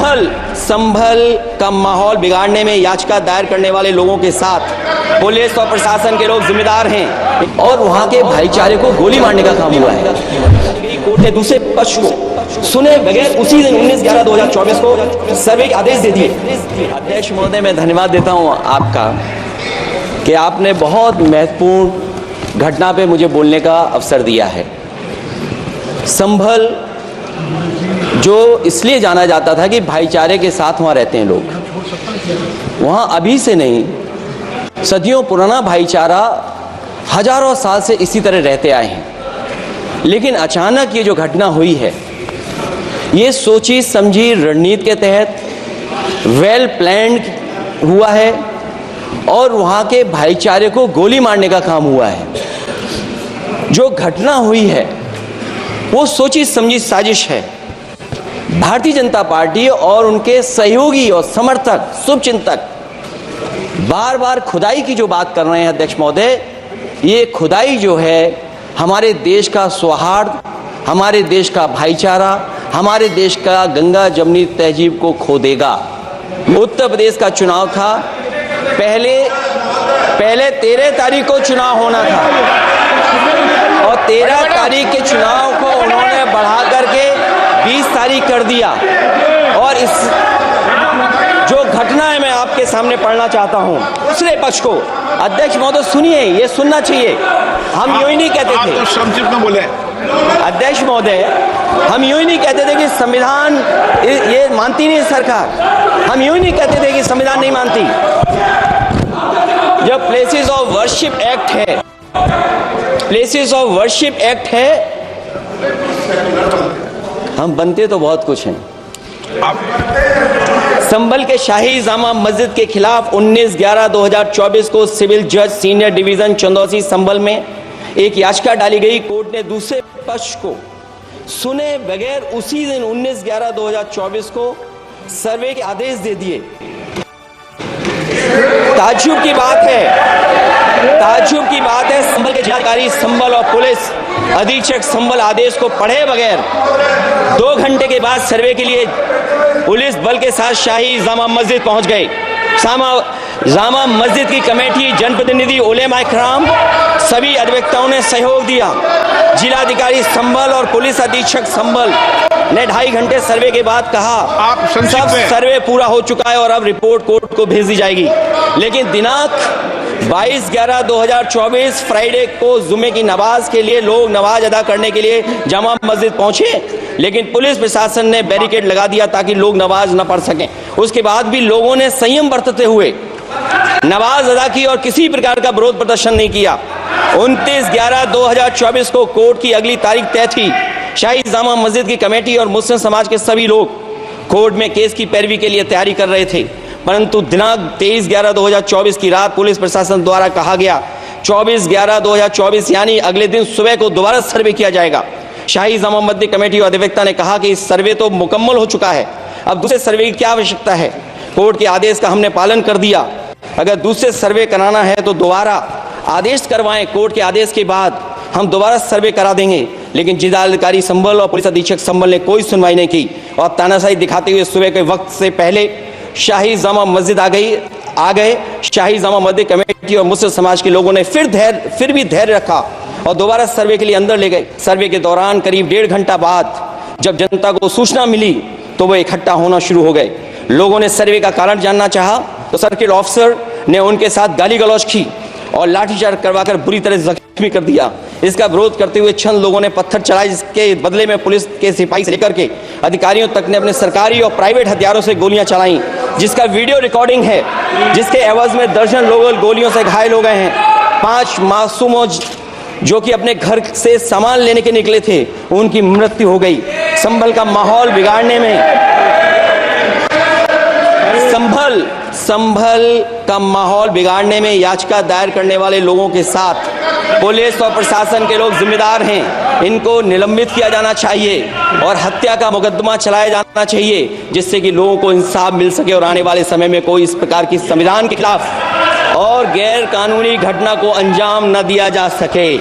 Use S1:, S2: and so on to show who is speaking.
S1: संभल का माहौल बिगाड़ने में याचिका दायर करने वाले लोगों के साथ पुलिस और प्रशासन के लोग जिम्मेदार हैं और वहां के भाईचारे को गोली मारने का काम हुआ है। कोर्ट ने दूसरे पक्ष को सुने बगैर उसी दिन 19/11/2024 को सर्वे के आदेश दे दिए। अध्यक्ष महोदय, मैं धन्यवाद देता हूं आपका कि आपने बहुत महत्वपूर्ण घटना पे मुझे बोलने का अवसर दिया है। संभल जो इसलिए जाना जाता था कि भाईचारे के साथ वहाँ रहते हैं लोग, वहाँ अभी से नहीं सदियों पुराना भाईचारा हजारों साल से इसी तरह रहते आए हैं। लेकिन अचानक ये जो घटना हुई है, ये सोची समझी रणनीति के तहत वेल प्लान्ड हुआ है और वहाँ के भाईचारे को गोली मारने का काम हुआ है। जो घटना हुई है वो सोची समझी साजिश है। भारतीय जनता पार्टी और उनके सहयोगी और समर्थक शुभचिंतक बार बार खुदाई की जो बात कर रहे हैं अध्यक्ष महोदय, ये खुदाई जो है हमारे देश का सौहार्द, हमारे देश का भाईचारा, हमारे देश का गंगा जमनी तहजीब को खो देगा। उत्तर प्रदेश का चुनाव था, पहले 13 तारीख को चुनाव होना था और 13 तारीख के चुनाव को उन्होंने बढ़ा करके 20 तारीख कर दिया। और इस जो घटना है मैं आपके सामने पढ़ना चाहता हूं। दूसरे पक्ष को अध्यक्ष महोदय सुनिए, ये सुनना चाहिए। हम यूं ही नहीं कहते थे,
S2: तो संक्षिप्त में बोले
S1: अध्यक्ष महोदय, हम यूं ही नहीं कहते थे कि संविधान ये मानती नहीं सरकार। हम यूं ही नहीं कहते थे कि संविधान नहीं मानती। जब प्लेसेस ऑफ वर्शिप एक्ट है, प्लेसेस ऑफ वर्शिप एक्ट है, हम बनते तो बहुत कुछ हैं। संभल के शाही जामा मस्जिद के खिलाफ 19/11/2024 को सिविल जज सीनियर डिवीजन चंदौसी संभल में एक याचिका डाली गई। कोर्ट ने दूसरे पक्ष को सुने बगैर उसी दिन 19/11/2024 को सर्वे के आदेश दे दिए। ताज्जुब की बात है संभल के जिलाधिकारी संभल और पुलिस अधीक्षक संभल आदेश को पढ़े बगैर 2 घंटे के बाद सर्वे के लिए पुलिस बल के साथ शाही जामा मस्जिद पहुंच गए। जामा मस्जिद की कमेटी, जनप्रतिनिधि, उलेमा इकराम, सभी अधिवक्ताओं ने सहयोग दिया। जिलाधिकारी संभल और पुलिस अधीक्षक संभल ने 2.5 घंटे सर्वे के बाद कहा सब सर्वे पूरा हो चुका है और अब रिपोर्ट कोर्ट को भेज दी जाएगी। लेकिन दिनांक 22/11/2024 फ्राइडे को जुमे की नमाज के लिए लोग नमाज अदा करने के लिए जामा मस्जिद पहुंचे, लेकिन पुलिस प्रशासन ने बैरिकेड लगा दिया ताकि लोग नमाज न पढ़ सकें। उसके बाद भी लोगों ने संयम बरतते हुए नमाज अदा की और किसी प्रकार का विरोध प्रदर्शन नहीं किया। 29/11/2024 को कोर्ट की अगली तारीख तय थी। शाही जामा मस्जिद की कमेटी और मुस्लिम समाज के सभी लोग कोर्ट में केस की पैरवी के लिए तैयारी कर रहे थे, परंतु दिनांक 23/11/2024 की रात पुलिस प्रशासन द्वारा कहा गया 24/11/2024 यानी अगले दिन सुबह को दोबारा सर्वे किया जाएगा। शाही जामा मस्जिद कमेटी और अधिवक्ता ने कहा कि इस सर्वे तो मुकम्मल हो चुका है, अब दूसरे सर्वे की क्या आवश्यकता है। कोर्ट के आदेश का हमने पालन कर दिया। अगर दूसरे सर्वे कराना है तो दोबारा आदेश करवाएं। कोर्ट के आदेश के बाद हम दोबारा सर्वे करा देंगे। लेकिन जिलाधिकारी संभल और पुलिस अधीक्षक संभल ने कोई सुनवाई नहीं की और तानाशाही दिखाते हुए सुबह के वक्त से पहले शाही जामा मस्जिद आ गए। शाही जामा मस्जिद कमेटी और मुस्लिम समाज के लोगों ने फिर भी धैर्य रखा और दोबारा सर्वे के लिए अंदर ले गए। सर्वे के दौरान करीब 1.5 घंटा बाद जब जनता को सूचना मिली तो वो इकट्ठा होना शुरू हो गए। लोगों ने सर्वे का कारण जानना चाहा तो सर्किल ऑफिसर ने उनके साथ गाली गलौज की और लाठीचार्ज करवाकर बुरी तरह जख्मी कर दिया। इसका विरोध करते हुए चंद लोगों ने पत्थर चलाए, जिसके बदले में पुलिस के सिपाही से लेकर के अधिकारियों तक ने अपने सरकारी और प्राइवेट हथियारों से गोलियां चलाई, जिसका वीडियो रिकॉर्डिंग है, जिसके एवज में दर्जन लोग गोलियों से घायल हो गए हैं। 5 मासूमों जो कि अपने घर से सामान लेने के निकले थे, उनकी मृत्यु हो गई। संभल का माहौल बिगाड़ने में संभल का माहौल बिगाड़ने में याचिका दायर करने वाले लोगों के साथ पुलिस और प्रशासन के लोग जिम्मेदार हैं। इनको निलंबित किया जाना चाहिए और हत्या का मुकदमा चलाया जाना चाहिए, जिससे कि लोगों को इंसाफ मिल सके और आने वाले समय में कोई इस प्रकार की संविधान के खिलाफ और गैर कानूनी घटना को अंजाम न दिया जा सके।